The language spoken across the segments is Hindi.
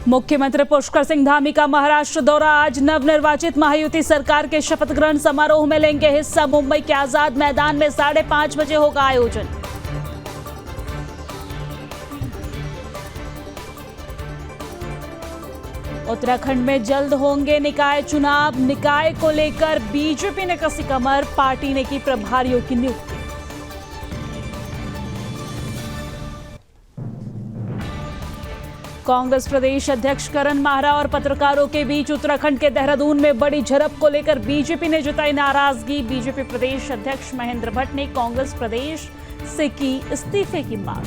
मुख्यमंत्री पुष्कर सिंह धामी का महाराष्ट्र दौरा। आज नवनिर्वाचित महायुति सरकार के शपथ ग्रहण समारोह में लेंगे हिस्सा। मुंबई के आजाद मैदान में 5:30 बजे होगा आयोजन। उत्तराखंड में जल्द होंगे निकाय चुनाव। निकाय को लेकर बीजेपी ने कसी कमर। पार्टी ने की प्रभारियों की नियुक्ति। कांग्रेस प्रदेश अध्यक्ष करण माहरा और पत्रकारों के बीच उत्तराखंड के देहरादून में बड़ी झड़प को लेकर बीजेपी ने जताई नाराजगी। बीजेपी प्रदेश अध्यक्ष महेंद्र भट्ट ने कांग्रेस प्रदेश से की इस्तीफे की मांग।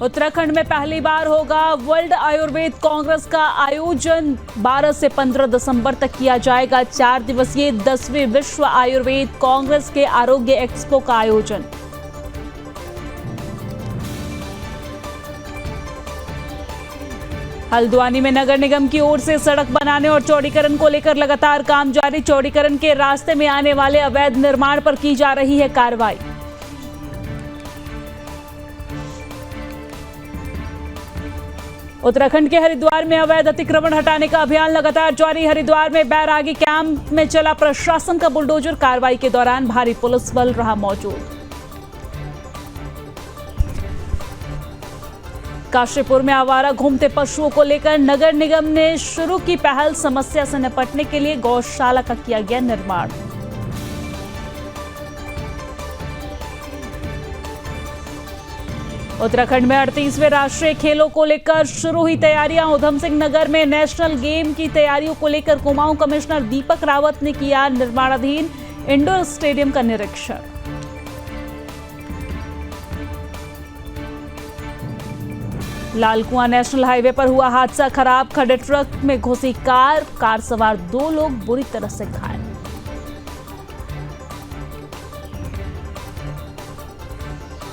उत्तराखंड में पहली बार होगा वर्ल्ड आयुर्वेद कांग्रेस का आयोजन। 12 से 15 दिसंबर तक किया जाएगा 4 दिवसीय 10वीं विश्व आयुर्वेद कांग्रेस के आरोग्य एक्सपो का आयोजन। हल्द्वानी में नगर निगम की ओर से सड़क बनाने और चौड़ीकरण को लेकर लगातार काम जारी। चौड़ीकरण के रास्ते में आने वाले अवैध निर्माण पर की जा रही है कार्रवाई। उत्तराखंड के हरिद्वार में अवैध अतिक्रमण हटाने का अभियान लगातार जारी। हरिद्वार में बैरागी कैंप में चला प्रशासन का बुलडोजर। कार्रवाई के दौरान भारी पुलिस बल रहा मौजूद। काशीपुर में आवारा घूमते पशुओं को लेकर नगर निगम ने शुरू की पहल। समस्या से निपटने के लिए गौशाला का किया गया निर्माण। उत्तराखंड में 38वें राष्ट्रीय खेलों को लेकर शुरू हुई तैयारियां। उधम सिंह नगर में नेशनल गेम की तैयारियों को लेकर कुमाऊं कमिश्नर दीपक रावत ने किया निर्माणाधीन इंडोर स्टेडियम का निरीक्षण। लालकुआं नेशनल हाईवे पर हुआ हादसा। खराब खड़े ट्रक में घुसी कार सवार 2 लोग बुरी तरह से घायल।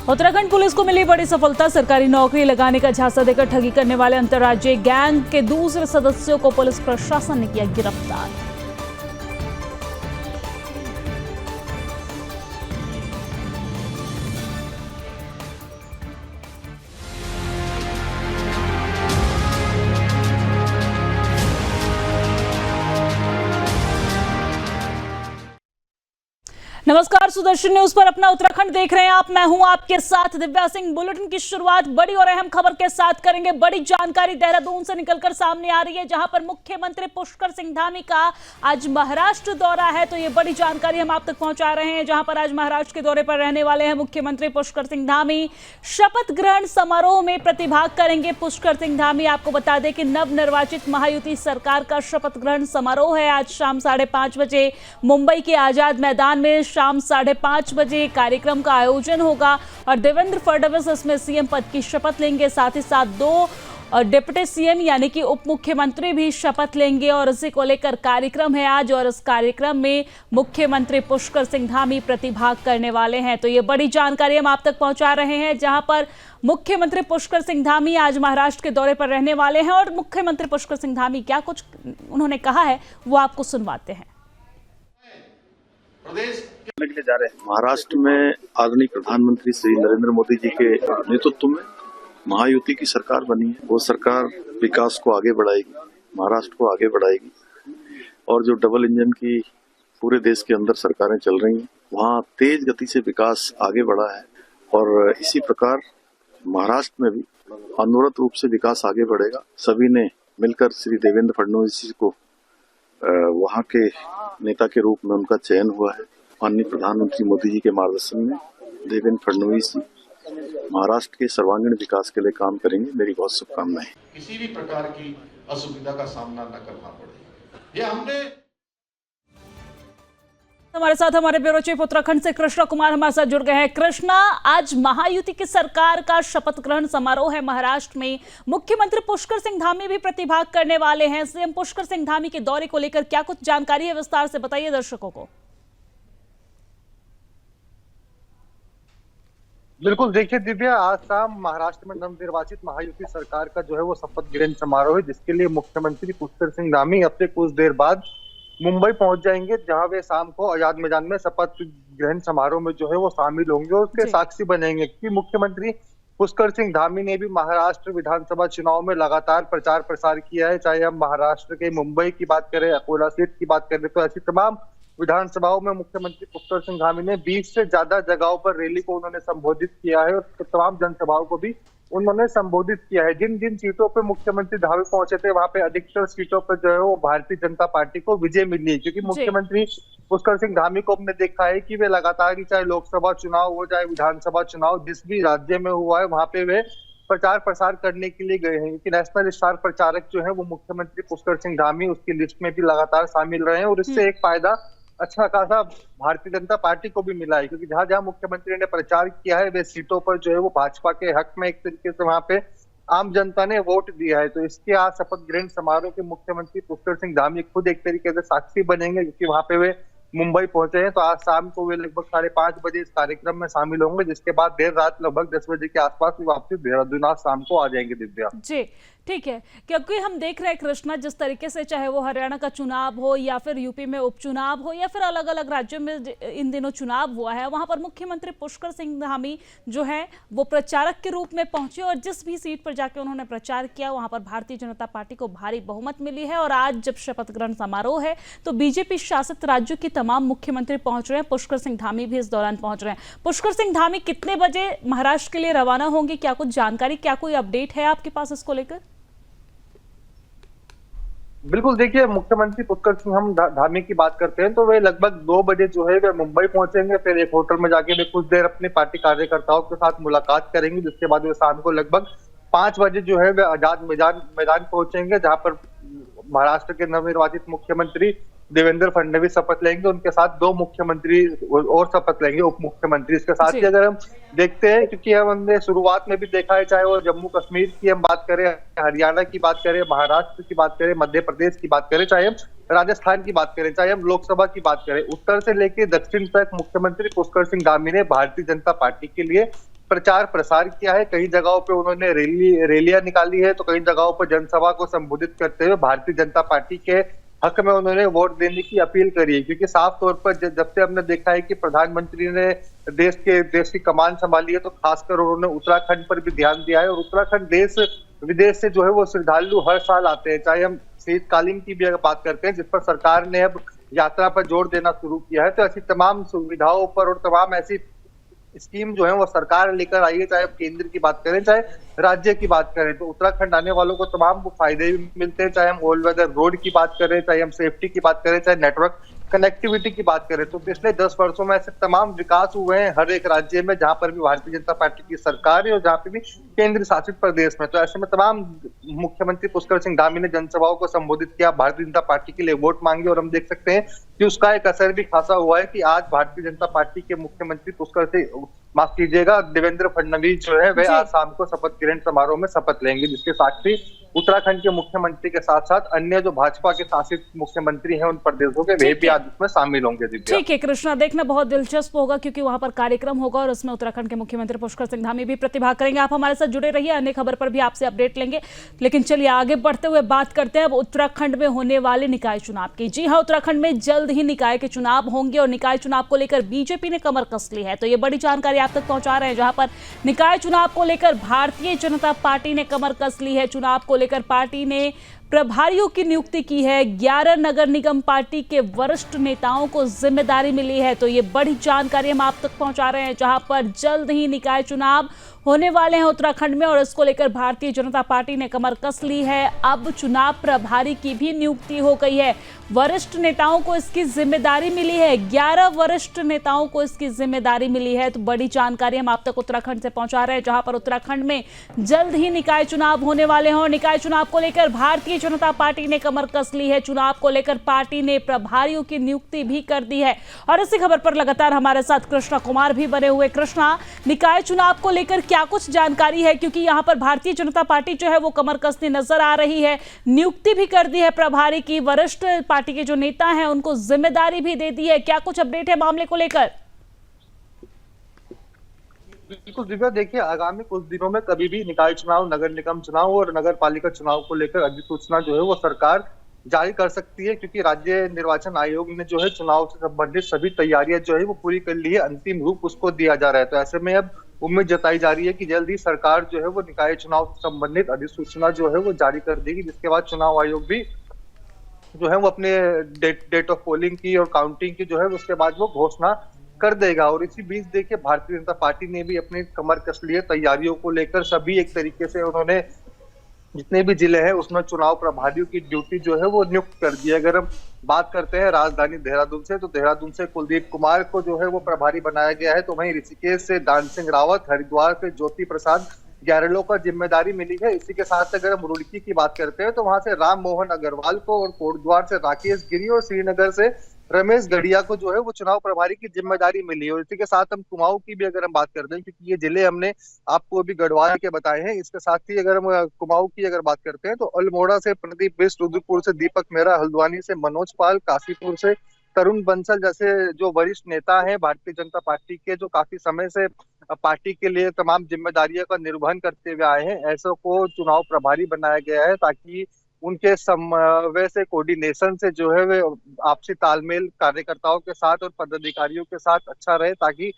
उत्तराखंड पुलिस को मिली बड़ी सफलता। सरकारी नौकरी लगाने का झांसा देकर ठगी करने वाले अंतर्राज्यीय गैंग के दूसरे सदस्यों को पुलिस प्रशासन ने किया गिरफ्तार। नमस्कार, सुदर्शन न्यूज पर अपना उत्तराखंड देख रहे हैं आप। मैं हूं आपके साथ दिव्या सिंह। बुलेटिन की शुरुआत बड़ी और अहम खबर के साथ करेंगे। बड़ी जानकारी देहरादून से निकलकर सामने आ रही है, जहां पर मुख्यमंत्री पुष्कर सिंह धामी का आज महाराष्ट्र दौरा है। तो ये बड़ी जानकारी हम आप तक पहुंचा रहे हैं, जहां पर आज महाराष्ट्र के दौरे पर रहने वाले हैं मुख्यमंत्री पुष्कर सिंह धामी। शपथ ग्रहण समारोह में प्रतिभाग करेंगे पुष्कर सिंह धामी। आपको बता दें कि नवनिर्वाचित महायुति सरकार का शपथ ग्रहण समारोह है। आज शाम 5:30 बजे मुंबई के आजाद मैदान में शाम 5:30 बजे कार्यक्रम का आयोजन होगा और देवेंद्र फडणवीस इसमें सीएम पद की शपथ लेंगे। साथ ही साथ 2 डिप्टी सीएम यानी कि उप मुख्यमंत्री भी शपथ लेंगे और इसी को लेकर कार्यक्रम है आज। और इस कार्यक्रम में मुख्यमंत्री पुष्कर सिंह धामी प्रतिभाग करने वाले हैं। तो ये बड़ी जानकारी हम आप तक पहुंचा रहे हैं, जहां पर मुख्यमंत्री पुष्कर सिंह धामी आज महाराष्ट्र के दौरे पर रहने वाले हैं। और मुख्यमंत्री पुष्कर सिंह धामी क्या कुछ उन्होंने कहा है वो आपको सुनवाते हैं। के जा रहे हैं महाराष्ट्र में आदरणीय प्रधानमंत्री श्री नरेंद्र मोदी जी के नेतृत्व में महायुति की सरकार बनी है। वो सरकार विकास को आगे बढ़ाएगी, महाराष्ट्र को आगे बढ़ाएगी। और जो डबल इंजन की पूरे देश के अंदर सरकारें चल रही हैं, वहाँ तेज गति से विकास आगे बढ़ा है। और इसी प्रकार महाराष्ट्र में भी अनवरत रूप से विकास आगे बढ़ेगा। सभी ने मिलकर श्री देवेंद्र फडणवीस जी को वहाँ के नेता के रूप में उनका चयन हुआ है। माननीय प्रधानमंत्री मोदी जी के मार्गदर्शन में देवेंद्र फडणवीस जी महाराष्ट्र के सर्वांगीण विकास के लिए काम करेंगे। मेरी बहुत शुभकामनाएं। किसी भी प्रकार की असुविधा का सामना न करना पड़े, ये हमने। हमारे साथ हमारे ब्यूरो चीफ उत्तराखंड से कृष्णा कुमार हमारे साथ जुड़ गए हैं। कृष्णा, आज महायुति की सरकार का शपथ ग्रहण समारोह है महाराष्ट्र में। मुख्यमंत्री पुष्कर सिंह धामी भी प्रतिभाग करने वाले हैं। सीएम पुष्कर सिंह धामी के दौरे को लेकर क्या कुछ जानकारी है, विस्तार से बताइए दर्शकों को। बिल्कुल, देखिए दिव्या, आज शाम महाराष्ट्र में नवनिर्वाचित महायुति सरकार का जो है वो शपथ ग्रहण समारोह है, जिसके लिए मुख्यमंत्री पुष्कर सिंह धामी अब से कुछ देर बाद मुंबई पहुंच जाएंगे, जहां वे शाम को आजाद मैदान में शपथ ग्रहण समारोह में जो है वो शामिल होंगे और उसके जी। साक्षी बनेंगे। क्योंकि मुख्यमंत्री पुष्कर सिंह धामी ने भी महाराष्ट्र विधानसभा चुनाव में लगातार प्रचार प्रसार किया है। चाहे हम महाराष्ट्र के मुंबई की बात करें, अकोला सीट की बात करें, तो ऐसी तमाम विधानसभाओं में मुख्यमंत्री पुष्कर सिंह धामी ने 20 से ज्यादा जगहों पर रैली को उन्होंने संबोधित किया है और तमाम जनसभाओं को भी उन्होंने संबोधित किया है। जिन जिन सीटों पर मुख्यमंत्री धामी पहुंचे थे, वहां पे अधिकतर सीटों पर जो है वो भारतीय जनता पार्टी को विजय मिली है। क्योंकि मुख्यमंत्री पुष्कर सिंह धामी को हमने देखा है कि वे लगातार ही, चाहे लोकसभा चुनाव हो चाहे विधानसभा चुनाव, जिस भी राज्य में हुआ है वहां पे वे प्रचार प्रसार करने के लिए गए हैं। कि नेशनल स्टार प्रचारक जो है वो मुख्यमंत्री पुष्कर सिंह धामी उसकी लिस्ट में भी लगातार शामिल रहे हैं और इससे एक फायदा अच्छा खासा भारतीय जनता पार्टी को भी मिला है। क्योंकि जहां जहां मुख्यमंत्री ने प्रचार किया है वे सीटों पर जो है वो भाजपा के हक में एक तरीके से वहां पे आम जनता ने वोट दिया है। तो इसके आज शपथ ग्रहण समारोह के मुख्यमंत्री पुष्कर सिंह धामी खुद एक तरीके से साक्षी बनेंगे, क्योंकि वहां पे वे मुंबई पहुंचे हैं। तो आज शाम को वे लगभग 5:30 बजे इस कार्यक्रम में शामिल होंगे, जिसके बाद देर रात लगभग 10 बजे के आसपास वापसी देहरादून आज शाम को आ जाएंगे। दिव्या जी ठीक है, क्योंकि हम देख रहे हैं कृष्णा, जिस तरीके से चाहे वो हरियाणा का चुनाव हो या फिर यूपी में उपचुनाव हो या फिर अलग अलग राज्यों में इन दिनों चुनाव हुआ है, वहां पर मुख्यमंत्री पुष्कर सिंह धामी जो है वो प्रचारक के रूप में पहुंचे और जिस भी सीट पर जाके उन्होंने प्रचार किया वहां पर भारतीय जनता पार्टी को भारी बहुमत मिली है। और आज जब शपथ ग्रहण समारोह है तो बीजेपी शासित राज्यों के तमाम मुख्यमंत्री पहुंच रहे हैं, पुष्कर सिंह धामी भी इस दौरान पहुंच रहे हैं। पुष्कर सिंह धामी कितने बजे महाराष्ट्र के लिए रवाना होंगे, क्या कुछ जानकारी, क्या कोई अपडेट है आपके पास इसको लेकर? बिल्कुल, देखिए मुख्यमंत्री पुष्कर सिंह हम धामी की बात करते हैं तो वे लगभग 2 बजे जो है वे मुंबई पहुंचेंगे। फिर एक होटल में जाके वे कुछ देर अपने पार्टी कार्यकर्ताओं के साथ मुलाकात करेंगे, जिसके बाद वे शाम को लगभग 5 बजे जो है वे आजाद मैदान पहुंचेंगे, जहां पर महाराष्ट्र के नवनिर्वाचित मुख्यमंत्री देवेंद्र फडणवीस शपथ लेंगे। उनके साथ 2 मुख्यमंत्री और शपथ लेंगे, उप मुख्यमंत्री। इसके साथ ही अगर हम देखते हैं, क्योंकि हमने शुरुआत में भी देखा है, चाहे वो जम्मू कश्मीर की हम बात करें, हरियाणा की बात करें, महाराष्ट्र की बात करें, मध्य प्रदेश की बात करें, चाहे हम राजस्थान की बात करें, चाहे हम लोकसभा की बात करें, उत्तर से लेकर दक्षिण तक मुख्यमंत्री पुष्कर सिंह धामी ने भारतीय जनता पार्टी के लिए प्रचार प्रसार किया है। कई जगहों पे उन्होंने रैलियां निकाली है, तो कई जगहों पर जनसभा को संबोधित करते हुए भारतीय जनता पार्टी के हक में उन्होंने वोट देने की अपील करी है। क्योंकि साफ तौर पर जब से हमने देखा है कि प्रधानमंत्री ने देश की कमान संभाली है, तो खासकर उन्होंने उत्तराखंड पर भी ध्यान दिया है। और उत्तराखंड देश विदेश से जो है वो श्रद्धालु हर साल आते हैं। चाहे हम शीतकालीन की भी अगर बात करते हैं, जिस पर सरकार ने अब यात्रा पर जोर देना शुरू किया है, तो ऐसी तमाम सुविधाओं पर और तमाम ऐसी स्कीम जो है वो सरकार लेकर आई है, चाहे केंद्र की बात करें चाहे राज्य की बात करें, तो उत्तराखंड आने वालों को तमाम फायदे भी मिलते हैं। चाहे हम ऑल वेदर रोड की बात करें, चाहे हम सेफ्टी की बात करें, चाहे नेटवर्क कनेक्टिविटी की बात करें, तो पिछले 10 वर्षों में ऐसे तमाम विकास हुए हैं हर एक राज्य में, जहां पर भी भारतीय जनता पार्टी की सरकार है और जहां पे भी केंद्र शासित प्रदेश में। तो ऐसे में तमाम मुख्यमंत्री पुष्कर सिंह धामी ने जनसभाओं को संबोधित किया, भारतीय जनता पार्टी के लिए वोट मांगे और हम देख सकते हैं कि उसका एक असर भी खासा हुआ है कि आज भारतीय जनता पार्टी के मुख्यमंत्री माफ कीजिएगा देवेंद्र फडणवीस जो है वे आज शाम को शपथ ग्रहण समारोह में शपथ लेंगे, जिसके साक्षी उत्तराखंड के मुख्यमंत्री के साथ साथ अन्य जो भाजपा के शासित मुख्यमंत्री हैं उन प्रदेशों के वे भी आज इसमें शामिल होंगे। ठीक है कृष्णा, देखना बहुत दिलचस्प होगा क्योंकि वहां पर कार्यक्रम होगा और उसमें उत्तराखंड के मुख्यमंत्री पुष्कर सिंह धामी भी प्रतिभाग करेंगे। आप हमारे साथ जुड़े रहिए, अन्य खबर पर भी आपसे अपडेट लेंगे। लेकिन चलिए आगे बढ़ते हुए बात करते हैं अब उत्तराखंड में होने वाले निकाय चुनाव की। जी हाँ, उत्तराखंड में जल्द ही निकाय के चुनाव होंगे और निकाय चुनाव को लेकर बीजेपी ने कमर कस ली है। तो ये बड़ी जानकारी आप तक पहुंचा रहे हैं, जहां पर निकाय चुनाव को लेकर भारतीय जनता पार्टी ने कमर कस ली है। चुनाव को लेकर पार्टी ने प्रभारियों की नियुक्ति की है। 11 नगर निगम पार्टी के वरिष्ठ नेताओं को जिम्मेदारी मिली है। तो ये बड़ी जानकारी हम आप तक पहुंचा रहे हैं, जहां पर जल्द ही निकाय चुनाव होने वाले हैं उत्तराखंड में और इसको लेकर भारतीय जनता पार्टी ने कमर कस ली है। अब चुनाव प्रभारी की भी नियुक्ति हो गई है, वरिष्ठ नेताओं को इसकी जिम्मेदारी मिली है। 11 वरिष्ठ नेताओं को इसकी जिम्मेदारी मिली है। तो बड़ी जानकारी हम आप तक उत्तराखंड से पहुंचा रहे हैं, जहां पर उत्तराखंड में जल्द ही निकाय चुनाव होने वाले हैं और निकाय चुनाव को लेकर भारतीय जनता पार्टी ने कमर कस ली है। चुनाव को लेकर पार्टी ने प्रभारियों की नियुक्ति भी कर दी है और इसी खबर पर लगातार हमारे साथ कृष्णा कुमार भी बने हुए। कृष्णा, निकाय चुनाव को लेकर क्या कुछ जानकारी है, क्योंकि यहां पर भारतीय जनता पार्टी जो है वो कमर कसती नजर आ रही है, नियुक्ति भी कर दी है प्रभारी की, वरिष्ठ पार्टी के जो नेता हैं उनको जिम्मेदारी भी दे दी है। क्या कुछ अपडेट है मामले को लेकर? बिल्कुल दिव्या, देखिए आगामी कुछ दिनों में कभी भी निकाय चुनाव, नगर निगम चुनाव और नगर पालिका चुनाव को लेकर अधिसूचना जो है वो सरकार जारी कर सकती है, क्योंकि राज्य निर्वाचन आयोग ने जो है चुनाव से संबंधित सभी तैयारियां जो है वो पूरी कर ली है, अंतिम रूप उसको दिया जा रहा है। तो ऐसे में अब उम्मीद जताई जा रही है कि जल्द ही सरकार जो है वो निकाय चुनाव से संबंधित अधिसूचना जो है वो जारी कर देगी, जिसके बाद चुनाव आयोग भी जो है वो अपने डेट ऑफ पोलिंग की और काउंटिंग की जो है उसके बाद वो घोषणा कर देगा। और इसी बीच देखिए भारतीय जनता पार्टी ने भी अपनी कमर कस ली है तैयारियों को लेकर। सभी एक तरीके से उन्होंने जितने भी जिले हैं उसमें चुनाव प्रभारियों की ड्यूटी जो है वो नियुक्त कर दी है। अगर हम बात करते हैं राजधानी देहरादून से, तो देहरादून से कुलदीप कुमार को जो है वो प्रभारी बनाया गया है। तो वहीं ऋषिकेश से दान सिंह रावत, हरिद्वार से ज्योति प्रसाद गैरलो का जिम्मेदारी मिली है। इसी के साथ अगर हम रुड़की की बात करते हैं तो वहां से राम मोहन अग्रवाल को, और कोटद्वार से राकेश गिरी और श्रीनगर से रमेश गढ़िया को जो है वो चुनाव प्रभारी की जिम्मेदारी मिली है। और इसी के साथ हम कुमाऊं की भी अगर हम बात करते हैं, क्योंकि ये जिले हमने आपको अभी गढ़वाल के बताए हैं, इसके साथ ही अगर हम कुमाऊं की अगर बात करते हैं तो अल्मोड़ा से प्रदीप बिष्ट, रुद्रपुर से दीपक मेहरा, हल्द्वानी से मनोज पाल, काशीपुर से तरुण बंसल जैसे जो वरिष्ठ नेता हैं भारतीय जनता पार्टी के, जो काफी समय से पार्टी के लिए तमाम जिम्मेदारियों का निर्वहन करते हुए आए हैं, ऐसों को चुनाव प्रभारी बनाया गया है, ताकि उनके समन्वय से, कोऑर्डिनेशन से जो है वे आपसी तालमेल कार्यकर्ताओं के साथ और पदाधिकारियों के साथ अच्छा रहे, ताकि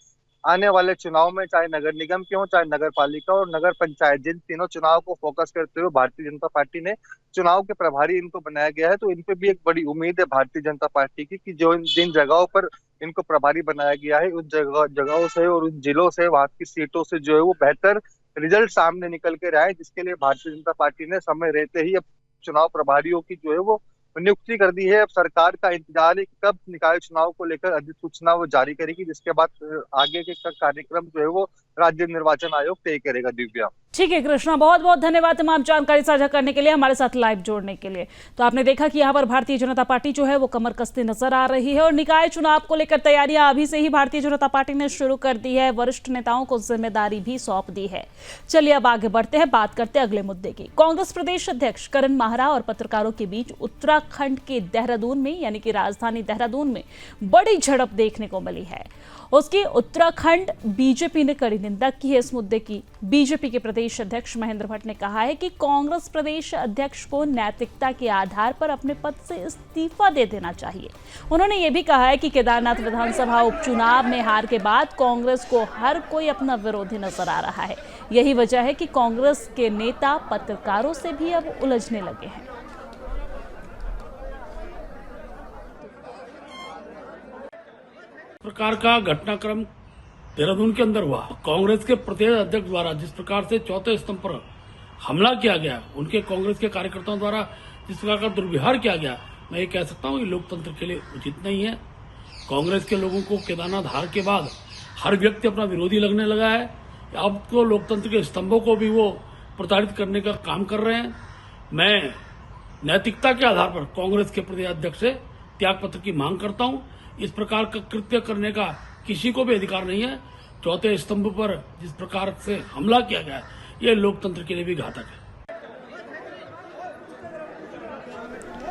आने वाले चुनाव में चाहे नगर निगम के हो, चाहे नगर पालिका और नगर पंचायत, जिन तीनों चुनाव को फोकस करते हुए भारतीय जनता पार्टी ने चुनाव के प्रभारी इनको बनाया गया है। तो इन पे भी एक बड़ी उम्मीद है भारतीय जनता पार्टी की, कि जो जिन जगहों पर इनको प्रभारी बनाया गया है उन जगहों से और उन जिलों से, वहां की सीटों से जो है वो बेहतर रिजल्ट सामने निकल के आए, जिसके लिए भारतीय जनता पार्टी ने समय रहते ही अब चुनाव प्रभारियों की जो है वो नियुक्ति कर दी है। अब सरकार का इंतजार है कि कब निकाय चुनाव को लेकर अधिसूचना वो जारी करेगी, जिसके बाद आगे के कार्यक्रम जो है वो राज्य निर्वाचन आयोग तय करेगा। दिव्या, ठीक है कृष्णा, बहुत बहुत धन्यवाद तमाम जानकारी साझा करने के लिए, हमारे साथ लाइव जोड़ने के लिए। तो आपने देखा कि यहाँ पर भारतीय जनता पार्टी जो है वो कमर कसते नजर आ रही है और निकाय चुनाव को लेकर तैयारियां अभी से ही भारतीय जनता पार्टी ने शुरू कर दी है, वरिष्ठ नेताओं को जिम्मेदारी भी सौंप दी है। चलिए अब आगे बढ़ते हैं, बात करते हैं अगले मुद्दे की। कांग्रेस प्रदेश अध्यक्ष करण माहरा और पत्रकारों के बीच उत्तराखंड के देहरादून में, यानी कि राजधानी देहरादून में बड़ी झड़प देखने को मिली है। उसकी उत्तराखंड बीजेपी ने कड़ी निंदा की है इस मुद्दे की। बीजेपी के प्रदेश अध्यक्ष महेंद्र भट्ट ने कहा है कि कांग्रेस प्रदेश अध्यक्ष को नैतिकता के आधार पर अपने पद से इस्तीफा दे देना चाहिए। उन्होंने ये भी कहा है कि केदारनाथ विधानसभा उपचुनाव में हार के बाद कांग्रेस को हर कोई अपना विरोधी नजर आ रहा है। यही वजह है कि कांग्रेस के नेता पत्रकारों से भी अब उलझने लगे हैं। प्रकार का घटनाक्रम देहरादून के अंदर हुआ, कांग्रेस के प्रदेश अध्यक्ष द्वारा जिस प्रकार से चौथे स्तंभ पर हमला किया गया, उनके कांग्रेस के कार्यकर्ताओं द्वारा जिस प्रकार का दुर्व्यवहार किया गया, मैं ये कह सकता हूँ कि लोकतंत्र के लिए उचित नहीं है। कांग्रेस के लोगों को केदारनाथ हार के बाद हर व्यक्ति अपना विरोधी लगने लगा है। अब तो लोकतंत्र के स्तंभों को भी वो प्रताड़ित करने का काम कर रहे हैं। मैं नैतिकता के आधार पर कांग्रेस के प्रदेश अध्यक्ष से त्यागपत्र की मांग करता हूँ। इस प्रकार का कृत्य करने का किसी को भी अधिकार नहीं है। चौथे स्तंभ पर जिस प्रकार से हमला किया गया, ये लोकतंत्र के लिए भी घातक है।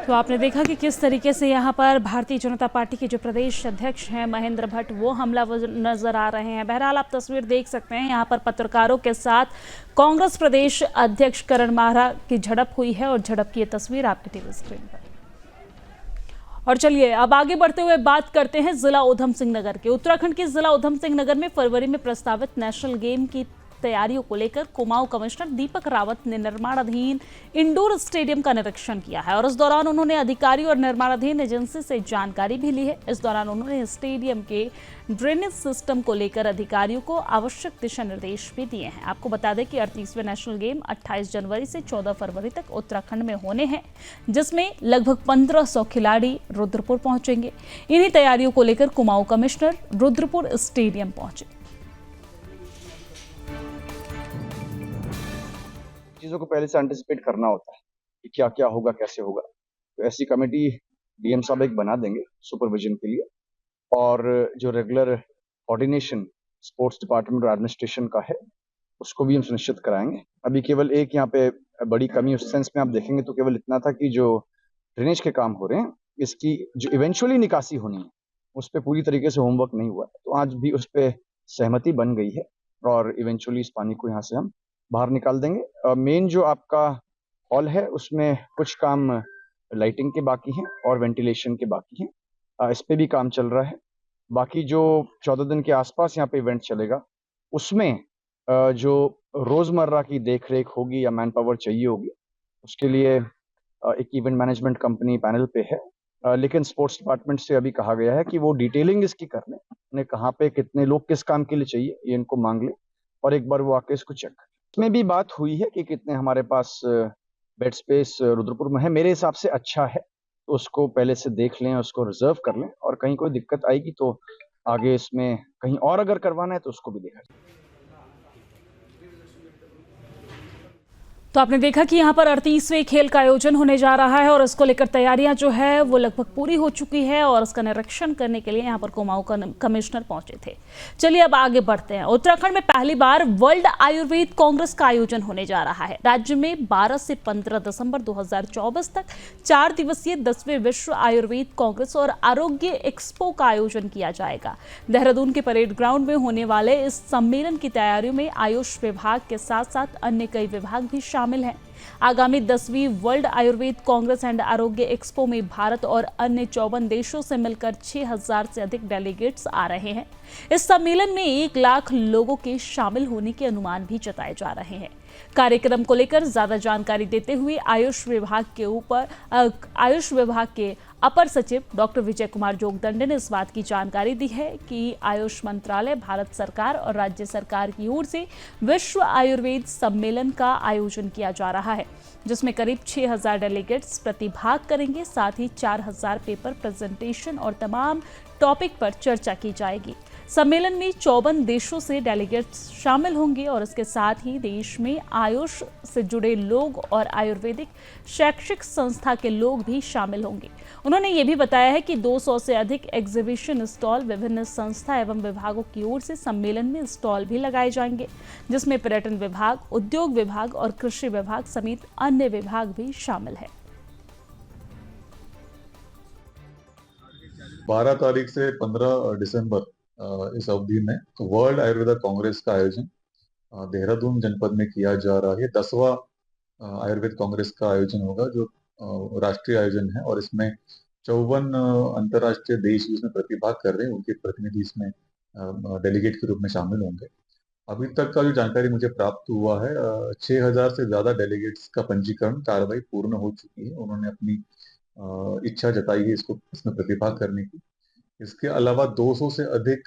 तो आपने देखा कि किस तरीके से यहाँ पर भारतीय जनता पार्टी के जो प्रदेश अध्यक्ष हैं महेंद्र भट्ट, वो हमलावर नजर आ रहे हैं। बहरहाल आप तस्वीर देख सकते हैं, यहाँ पर पत्रकारों के साथ कांग्रेस प्रदेश अध्यक्ष करण माहरा की झड़प हुई है और झड़प की ये तस्वीर आपके टीवी स्क्रीन पर। और चलिए अब आगे बढ़ते हुए बात करते हैं जिला उधम सिंह नगर के। उत्तराखंड के जिला उधम सिंह नगर में फरवरी में प्रस्तावित नेशनल गेम की तैयारियों को लेकर कुमाऊं कमिश्नर दीपक रावत ने निर्माणाधीन इंडोर स्टेडियम का निरीक्षण किया है और इस दौरान उन्होंने अधिकारी और निर्माणाधीन एजेंसी से जानकारी भी ली है। इस दौरान उन्होंने स्टेडियम के ड्रेनेज सिस्टम को लेकर अधिकारियों को आवश्यक दिशा निर्देश भी दिए हैं। आपको बता दें कि 38वें नेशनल गेम 28 जनवरी से 14 फरवरी तक उत्तराखंड में होने हैं, जिसमें लगभग 1500 खिलाड़ी रुद्रपुर पहुंचेंगे। इन्हीं तैयारियों को लेकर कुमाऊं कमिश्नर रुद्रपुर स्टेडियम पहुंचे। चीजों को पहले से एंटिसिपेट करना होता है कि क्या क्या होगा, कैसे होगा। तो ऐसी कमेटी डीएम साहब एक बना देंगे सुपरविजन के लिए, और जो रेगुलर कोऑर्डिनेशन स्पोर्ट्स डिपार्टमेंट और एडमिनिस्ट्रेशन का है उसको भी हम सुनिश्चित कराएंगे। अभी केवल एक यहाँ पे बड़ी कमी उस सेंस में आप देखेंगे तो केवल इतना था कि जो ड्रेनेज के काम हो रहे हैं, इसकी जो इवेंचुअली निकासी होनी है उस पर पूरी तरीके से होमवर्क नहीं हुआ। तो आज भी उस पर सहमति बन गई है और इवेंचुअली इस पानी को यहाँ से हम बाहर निकाल देंगे। मेन जो आपका हॉल है उसमें कुछ काम लाइटिंग के बाकी हैं और वेंटिलेशन के बाकी हैं। इस पे भी काम चल रहा है। बाकी जो 14 दिन के आसपास यहाँ पे इवेंट चलेगा उसमें जो रोजमर्रा की देखरेख होगी या मैन पावर चाहिए होगी उसके लिए एक इवेंट मैनेजमेंट कंपनी पैनल पे है। लेकिन स्पोर्ट्स डिपार्टमेंट से अभी कहा गया है कि वो डिटेलिंग इसकी कर लें, उन्हें कहाँ पे कितने लोग किस काम के लिए चाहिए ये इनको मांग ले और एक बार वो आके इसको चेक करें। इसमें भी बात हुई है कि कितने हमारे पास बेड स्पेस रुद्रपुर में है। मेरे हिसाब से अच्छा है, तो उसको पहले से देख लें, उसको रिजर्व कर लें और कहीं कोई दिक्कत आएगी तो आगे इसमें कहीं और अगर करवाना है तो उसको भी देखा जाए। तो आपने देखा कि यहाँ पर 38वें खेल का आयोजन होने जा रहा है और इसको लेकर तैयारियां जो है वो लगभग पूरी हो चुकी है और इसका निरीक्षण करने के लिए यहाँ पर कुमाऊं कमिश्नर पहुंचे थे। चलिए अब आगे बढ़ते हैं। उत्तराखंड में पहली बार वर्ल्ड आयुर्वेद कांग्रेस का आयोजन होने जा रहा है। राज्य में 12 से 15 दिसंबर 2024 तक 4 दिवसीय 10वें विश्व आयुर्वेद कांग्रेस और आरोग्य एक्सपो का आयोजन किया जाएगा। देहरादून के परेड ग्राउंड में होने वाले इस सम्मेलन की तैयारियों में आयुष विभाग के साथ साथ अन्य कई विभाग भी शामिल हैं। आगामी 10वीं वर्ल्ड आयुर्वेद कांग्रेस एंड आरोग्य एक्सपो में भारत और अन्य 54 देशों से मिलकर 6000 से अधिक डेलीगेट्स आ रहे हैं। इस सम्मेलन में 1 लाख लोगों के शामिल होने के अनुमान भी जताए जा रहे हैं। कार्यक्रम को लेकर ज्यादा जानकारी देते हुए आयुष विभाग के अपर सचिव डॉक्टर विजय कुमार जोगदंडे ने इस बात की जानकारी दी है कि आयुष मंत्रालय, भारत सरकार और राज्य सरकार की ओर से विश्व आयुर्वेद सम्मेलन का आयोजन किया जा रहा है, जिसमें करीब 6000 डेलीगेट्स प्रतिभाग करेंगे। साथ ही 4000 पेपर प्रेजेंटेशन और तमाम टॉपिक पर चर्चा की जाएगी। सम्मेलन में 54 देशों से डेलीगेट्स शामिल होंगे और इसके साथ ही देश में आयुष से जुड़े लोग और आयुर्वेदिक शैक्षिक संस्था के लोग भी शामिल होंगे। उन्होंने ये भी बताया है कि 200 से अधिक एग्जीबिशन स्टॉल विभिन्न संस्था एवं विभागों की ओर से सम्मेलन में स्टॉल भी लगाए जाएंगे, जिसमें पर्यटन विभाग, उद्योग विभाग और कृषि विभाग समेत अन्य विभाग भी शामिल है। 12 तारीख से 15 दिसंबर इस अवधि में वर्ल्ड आयुर्वेदा कांग्रेस का आयोजन देहरादून जनपद में किया जा रहा है। 10वां आयुर्वेद कांग्रेस का आयोजन होगा जो राष्ट्रीय आयोजन है और इसमें 54 अंतर्राष्ट्रीय देश इसमें प्रतिभाग कर रहे हैं, उनके प्रतिनिधि इसमें डेलीगेट के रूप में शामिल होंगे। अभी तक का जो जानकारी मुझे प्राप्त हुआ है 6000 से ज्यादा डेलीगेट्स का पंजीकरण कार्रवाई पूर्ण हो चुकी है। उन्होंने अपनी इच्छा जताई है इसमें प्रतिभाग करने की। इसके अलावा 200 से अधिक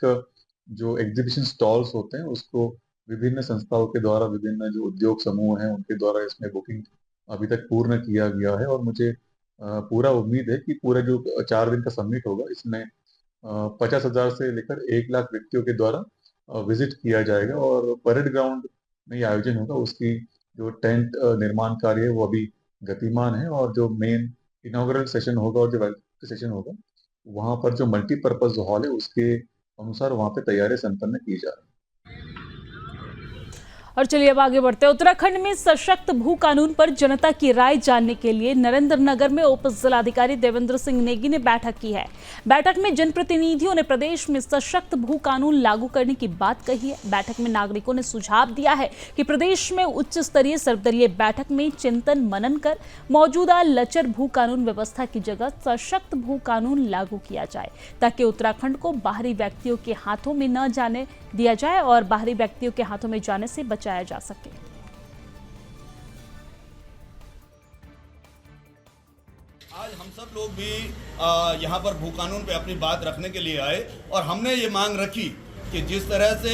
जो एग्जीबिशन स्टॉल्स होते हैं उसको विभिन्न संस्थाओं के द्वारा, विभिन्न जो उद्योग समूह हैं उनके द्वारा इसमें बुकिंग अभी तक पूर्ण किया गया है और मुझे पूरा उम्मीद है कि पूरा जो 4 दिन का समिट होगा इसमें 50,000 से लेकर 1 लाख व्यक्तियों के द्वारा विजिट किया जाएगा और परेड ग्राउंड में ये आयोजन होगा। उसकी जो टेंट निर्माण कार्य है वो अभी गतिमान है और जो मेन इनॉग्रल सेशन होगा और जो वेलकम सेशन होगा वहां पर जो मल्टीपर्पज हॉल है उसके अनुसार वहां पे तैयारी संपन्न की जा रही है। और चलिए अब आगे बढ़ते हैं। उत्तराखंड में सशक्त भू कानून पर जनता की राय जानने के लिए नरेंद्रनगर में उप जिलाधिकारी देवेंद्र सिंह नेगी ने बैठक की है। बैठक में जनप्रतिनिधियों ने प्रदेश में सशक्त भू कानून लागू करने की बात कही है। बैठक में नागरिकों ने सुझाव दिया है कि प्रदेश में उच्च स्तरीय सर्वदलीय बैठक में चिंतन मनन कर मौजूदा लचर भू कानून व्यवस्था की जगह सशक्त भू कानून लागू किया जाए, ताकि उत्तराखंड को बाहरी व्यक्तियों के हाथों में न जाने दिया जाए और बाहरी व्यक्तियों के हाथों में जाने से बचाया जा सके। आज हम सब लोग भी यहाँ पर भू कानून पे अपनी बात रखने के लिए आए और हमने ये मांग रखी कि जिस तरह से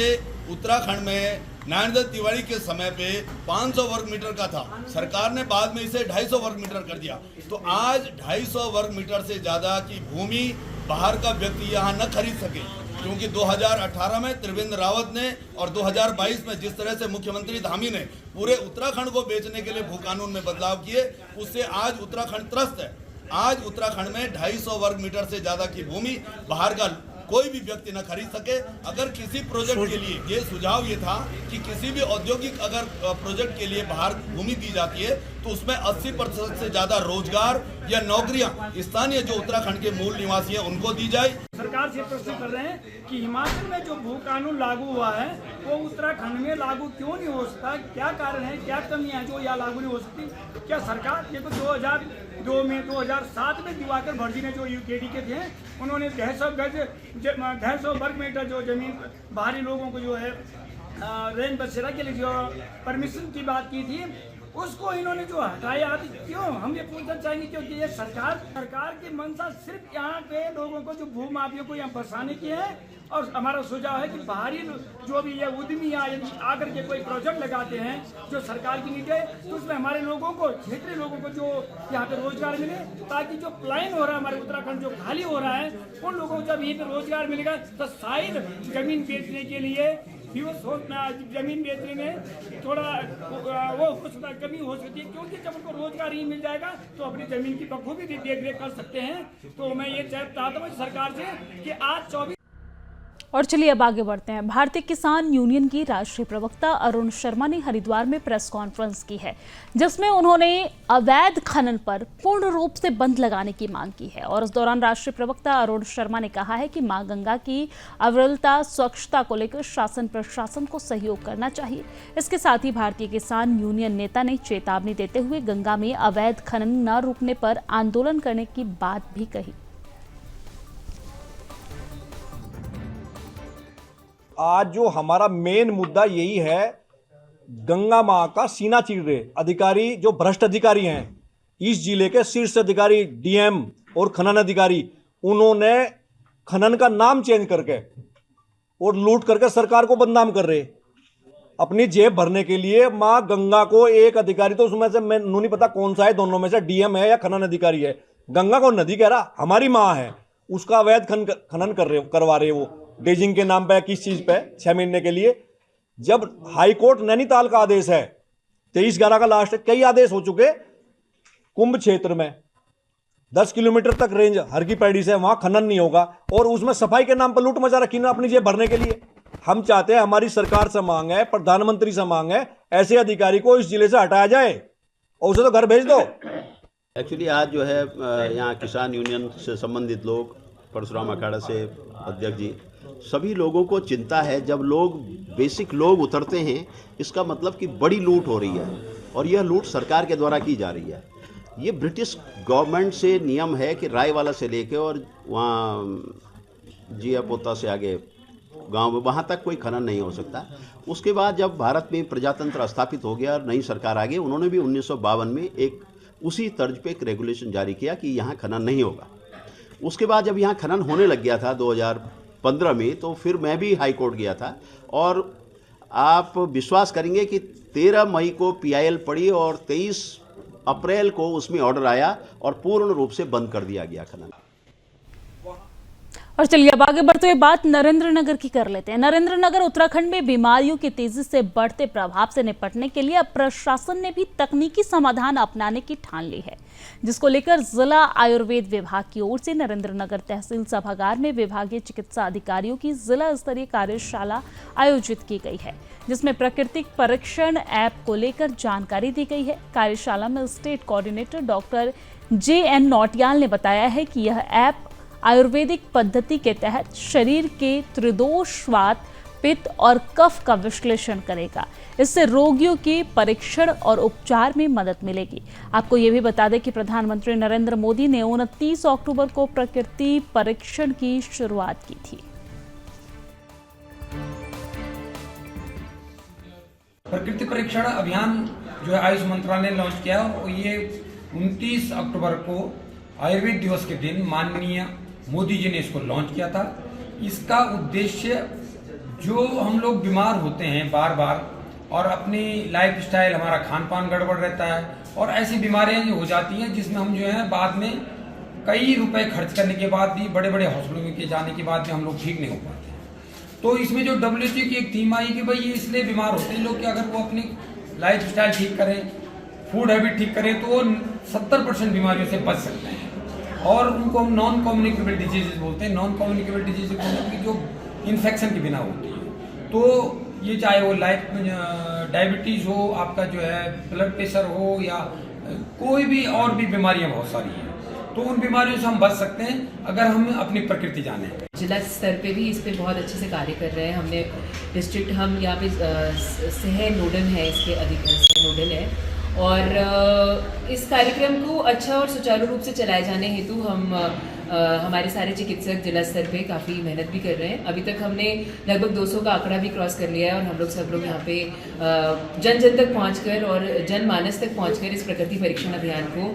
उत्तराखंड में नारायण तिवारी के समय पे 500 वर्ग मीटर का था, सरकार ने बाद में इसे 250 वर्ग मीटर कर दिया, तो आज 250 वर्ग मीटर से ज्यादा की भूमि बाहर का व्यक्ति यहाँ न खरीद सके, क्योंकि 2018 में त्रिवेंद्र रावत ने और 2022 में जिस तरह से मुख्यमंत्री धामी ने पूरे उत्तराखंड को बेचने के लिए भू कानून में बदलाव किए, उससे आज उत्तराखंड त्रस्त है। आज उत्तराखंड में 250 वर्ग मीटर से ज्यादा की भूमि बाहर का कोई भी व्यक्ति न खरीद सके। अगर किसी प्रोजेक्ट के लिए, ये सुझाव ये था कि किसी भी औद्योगिक अगर प्रोजेक्ट के लिए बाहर भूमि दी जाती है तो उसमें 80% से ज्यादा रोजगार या नौकरियां स्थानीय जो उत्तराखंड के मूल निवासी हैं उनको दी जाए। सरकार से प्रश्न कर रहे हैं कि हिमाचल में जो भू कानून लागू हुआ है वो उत्तराखंड में लागू क्यों नहीं हो सकता, क्या कारण है, क्या कमियां जो यहाँ लागू नहीं हो सकती। क्या सरकार ये तो 2002 में 2007 में दिवाकर भटजी ने जो यूकेडी के थे उन्होंने 150 वर्ग मीटर जो जमीन बाहरी लोगों को जो है रेंज बसेरा के लिए जो परमिशन की बात की थी उसको इन्होंने जो हटाया। क्यों, हम ये पूछना चाहेंगे क्योंकि ये सरकार की मंशा सिर्फ यहाँ पे लोगों को जो भू माफिया को यहाँ फंसाने की है। और हमारा सुझाव है कि बाहरी जो भी ये उद्यमी आकर के कोई प्रोजेक्ट लगाते हैं जो सरकार की नीति है तो उसमें हमारे लोगों को, क्षेत्रीय लोगों को जो यहाँ पे रोजगार मिले, ताकि जो पलायन हो रहा है हमारे उत्तराखंड जो खाली हो रहा है उन लोगों को जब यहीं पे रोजगार मिलेगा तो शायद जमीन बेचने के लिए जमीन बेचने में थोड़ा वो हो सकता है, कमी हो सकती है, क्योंकि जब उनको रोजगार ही मिल जाएगा तो अपनी जमीन की बखूबी भी देख रेख कर सकते हैं। तो मैं ये चाहता हूँ सरकार से कि आज 24। और चलिए अब आगे बढ़ते हैं। भारतीय किसान यूनियन की राष्ट्रीय प्रवक्ता अरुण शर्मा ने हरिद्वार में प्रेस कॉन्फ्रेंस की है जिसमें उन्होंने अवैध खनन पर पूर्ण रूप से बंद लगाने की मांग की है। और इस दौरान राष्ट्रीय प्रवक्ता अरुण शर्मा ने कहा है कि मां गंगा की अविरलता स्वच्छता को लेकर शासन प्रशासन को सहयोग करना चाहिए। इसके साथ ही भारतीय किसान यूनियन नेता ने चेतावनी देते हुए गंगा में अवैध खनन न रुकने पर आंदोलन करने की बात भी कही। आज जो हमारा मेन मुद्दा यही है, गंगा मां का सीना चीर रहे अधिकारी, जो भ्रष्ट अधिकारी हैं इस जिले के शीर्ष अधिकारी, डीएम और खनन अधिकारी, उन्होंने खनन का नाम चेंज करके और लूट करके सरकार को बदनाम कर रहे अपनी जेब भरने के लिए। मां गंगा को एक अधिकारी, तो उसमें से मैं नहीं पता कौन सा है, दोनों में से डीएम है या खनन अधिकारी है, गंगा को नदी कह रहा, हमारी मां है, उसका अवैध खनन करवा रहे वो ड्रेजिंग के नाम पे, किस चीज पे, 6 महीने के लिए। जब हाई कोर्ट नैनीताल का आदेश है 23/11 का लास्ट, कई आदेश हो चुके कुंभ क्षेत्र में 10 किलोमीटर तक रेंज हर की पैड़ी से, वहां खनन नहीं होगा और उसमें सफाई के नाम पर लूट मचा रखी ना अपनी जेब भरने के लिए। हम चाहते हैं, हमारी सरकार से मांग है, प्रधानमंत्री से मांग है, ऐसे अधिकारी को इस जिले से हटाया जाए और उसे तो घर भेज दो। एक्चुअली आज जो है यहाँ किसान यूनियन से संबंधित लोग, परशुराम अखाड़ा से अध्यक्ष जी, सभी लोगों को चिंता है। जब लोग बेसिक लोग उतरते हैं इसका मतलब कि बड़ी लूट हो रही है और यह लूट सरकार के द्वारा की जा रही है। ये ब्रिटिश गवर्नमेंट से नियम है कि रायवाला से लेके और वहाँ जिया पोता से आगे गांव में वहाँ तक कोई खनन नहीं हो सकता। उसके बाद जब भारत में प्रजातंत्र स्थापित हो गया और नई सरकार आ गई, उन्होंने भी 1952 में एक उसी तर्ज पे एक रेगुलेशन जारी किया कि यहाँ खनन नहीं होगा। उसके बाद जब यहाँ खनन होने लग गया था 2015 में, तो फिर मैं भी हाई कोर्ट गया था और आप विश्वास करेंगे कि 13 मई को PIL पड़ी और 23 अप्रैल को उसमें ऑर्डर आया और पूर्ण रूप से बंद कर दिया गया खनन। और चलिए अब आगे बढ़ते हुए बात नरेंद्रनगर की कर लेते हैं। नरेंद्रनगर उत्तराखंड में बीमारियों के तेजी से बढ़ते प्रभाव से निपटने के लिए अब प्रशासन ने भी तकनीकी समाधान अपनाने की ठान ली है, जिसको लेकर जिला आयुर्वेद विभाग की ओर से नरेंद्रनगर तहसील सभागार में विभागीय चिकित्सा अधिकारियों की जिला स्तरीय कार्यशाला आयोजित की गई है, जिसमें प्राकृतिक परीक्षण ऐप को लेकर जानकारी दी गई है। कार्यशाला में state coordinator doctor JN Nautiyal ने बताया है कि यह ऐप आयुर्वेदिक पद्धति के तहत शरीर के त्रिदोष, वात, पित्त और कफ का विश्लेषण करेगा। इससे रोगियों के परीक्षण और उपचार में मदद मिलेगी। आपको ये भी बता दें कि प्रधानमंत्री नरेंद्र मोदी ने 29 अक्टूबर को प्रकृति परीक्षण की शुरुआत की थी। प्रकृति परीक्षण अभियान जो है आयुष मंत्रालय ने लॉन्च किया और ये 29 अक्टूबर को आयुर्वेद दिवस के दिन माननीय मोदी जी ने इसको लॉन्च किया था। इसका उद्देश्य, जो हम लोग बीमार होते हैं बार बार और अपनी लाइफस्टाइल, हमारा खान पान गड़बड़ रहता है और ऐसी बीमारियां जो हो जाती हैं जिसमें हम जो है बाद में कई रुपए खर्च करने के बाद भी, बड़े बड़े हॉस्पिटलों में जाने के बाद भी हम लोग ठीक नहीं हो पाते हैं। तो इसमें जो WHO की एक थीम आई कि भाई ये इसलिए बीमार होते हैं लोग कि अगर वो अपनी लाइफस्टाइल ठीक करें, फूड हैबिट ठीक करें तो वो 70% बीमारियों से बच सकते हैं। और उनको हम नॉन कम्युनिकेबल डिजीजेज बोलते हैं। नॉन कम्युनिकेबल डिजीज जो इन्फेक्शन के बिना होती है। तो ये चाहे वो डायबिटीज हो, आपका जो है ब्लड प्रेशर हो या कोई भी और भी बीमारियां बहुत सारी हैं, तो उन बीमारियों से हम बच सकते हैं अगर हम अपनी प्रकृति जाने। जिला स्तर पे भी इस पे बहुत अच्छे से कार्य कर रहे हैं। हमने डिस्ट्रिक्ट, हम यहाँ पे सह नोडल है, इसके अधिकारी सह नोडल है, और इस कार्यक्रम को अच्छा और सुचारू रूप से चलाए जाने हेतु हम हमारे सारे चिकित्सक जिला स्तर पे काफ़ी मेहनत भी कर रहे हैं। अभी तक हमने लगभग 200 का आंकड़ा भी क्रॉस कर लिया है, और हम सब लोग यहाँ पे जन जन तक पहुँचकर और जनमानस तक पहुँचकर इस प्रकृति परीक्षण अभियान को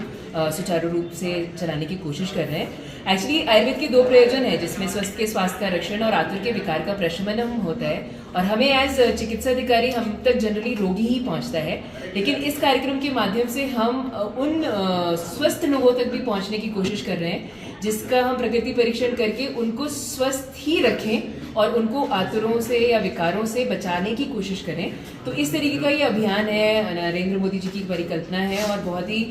सुचारू रूप से चलाने की कोशिश कर रहे हैं। एक्चुअली आयुर्वेद के 2 प्रयोजन है, जिसमें स्वस्थ के स्वास्थ्य का रक्षण और आतुर के विकार का प्रशमन होता है, और हमें एज चिकित्सा अधिकारी हम तक जनरली रोगी ही पहुंचता है, लेकिन इस कार्यक्रम के माध्यम से हम उन स्वस्थ लोगों तक भी पहुंचने की कोशिश कर रहे हैं, जिसका हम प्रकृति परीक्षण करके उनको स्वस्थ ही रखें और उनको आतुरों से या विकारों से बचाने की कोशिश करें। तो इस तरीके का ये अभियान है, नरेंद्र मोदी जी की परिकल्पना है, और बहुत ही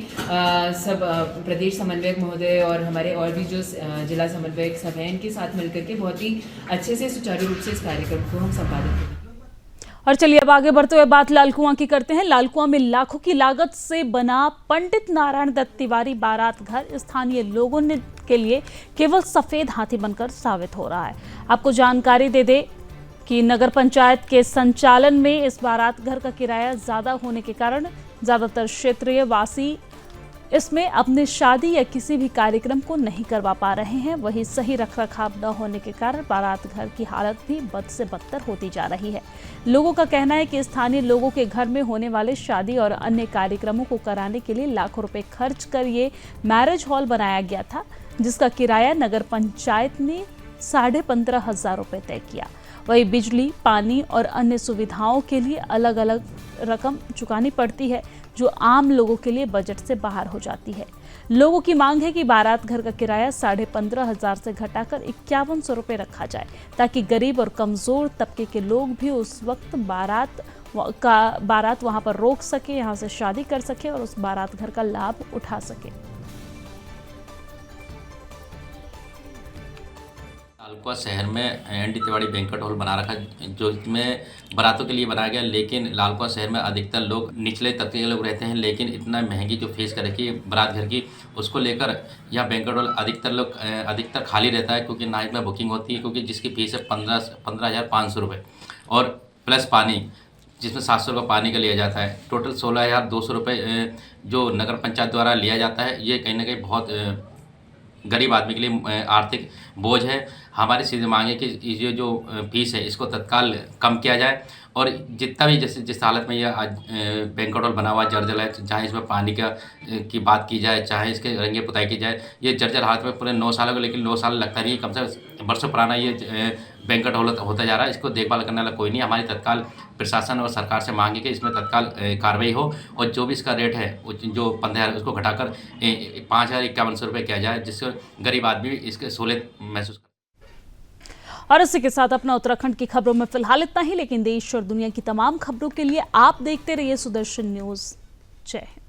सब प्रदेश समन्वयक महोदय और हमारे और भी जो जिला समन्वयक सब हैं, इनके साथ मिलकर के बहुत ही अच्छे से सुचारू रूप से इस कार्यक्रम को हम संपादित करें। और चलिए अब आगे बढ़ते हुए बात लालकुआं की करते हैं। लालकुआं में लाखों की लागत से बना पंडित नारायण दत्त तिवारी बारात घर स्थानीय लोगों के लिए केवल सफेद हाथी बनकर साबित हो रहा है। आपको जानकारी दे दे कि नगर पंचायत के संचालन में इस बारात घर का किराया ज्यादा होने के कारण ज्यादातर क्षेत्रीय वासी इसमें अपने शादी या किसी भी कार्यक्रम को नहीं करवा पा रहे हैं। वहीं सही रखरखाव न होने के कारण बारात घर की हालत भी बद से बदतर होती जा रही है। लोगों का कहना है कि स्थानीय लोगों के घर में होने वाले शादी और अन्य कार्यक्रमों को कराने के लिए लाखों रुपए खर्च कर ये मैरिज हॉल बनाया गया था, जिसका किराया नगर पंचायत ने 15,500 रुपये तय किया। वहीं बिजली, पानी और अन्य सुविधाओं के लिए अलग अलग रकम चुकानी पड़ती है, जो आम लोगों के लिए बजट से बाहर हो जाती है। लोगों की मांग है कि बारात घर का किराया 15,500 से घटाकर 5100 रुपये रखा जाए, ताकि गरीब और कमजोर तबके के लोग भी उस वक्त बारात वहां पर रोक सके, यहाँ से शादी कर सके और उस बारात घर का लाभ उठा सके। लालकुआं शहर में एनडी तिवारी बैंक्वेट हॉल बना रखा, जो इसमें बारातों के लिए बनाया गया, लेकिन लालकुआं शहर में अधिकतर लोग निचले तबके के लोग रहते हैं, लेकिन इतना महंगी जो फीस कर रखी है बारात घर की, उसको लेकर यह बैंक्वेट हॉल अधिकतर खाली रहता है, क्योंकि ना इसमें बुकिंग होती है, क्योंकि जिसकी फीस है 15,500 रुपये, और प्लस पानी, जिसमें 700 रुपये पानी का लिया जाता है। टोटल 16,200 रुपये जो नगर पंचायत द्वारा लिया जाता है। ये कहीं ना कहीं बहुत गरीब आदमी के लिए आर्थिक बोझ है। हमारी सीधी मांग है कि ये जो फीस है इसको तत्काल कम किया जाए, और जितना भी जैसे जिस हालत में यह आज बैंक्वेट हॉल बना हुआ जर्जर है, चाहे इसमें पानी की बात की जाए, चाहे इसके रंगे पुताई की जाए, ये जर्जर हालत में पूरे 9 साल हो गए, लेकिन 9 साल लगता नहीं, कम से वर्षों पुराना ये बैंक्वेट हॉल होता जा रहा है। इसको देखभाल करने वाला कोई नहीं। हमारी तत्काल प्रशासन और सरकार से मांग है कि इसमें तत्काल कार्रवाई हो, और जो भी इसका रेट है जो 15,000 उसको घटाकर 5,5100 रुपये किया जाए, जिससे गरीब आदमी इसके सहूलियत महसूस करे। और इसी के साथ अपना उत्तराखंड की खबरों में फिलहाल इतना ही, लेकिन देश और दुनिया की तमाम खबरों के लिए आप देखते रहिए सुदर्शन न्यूज। जय हिंद।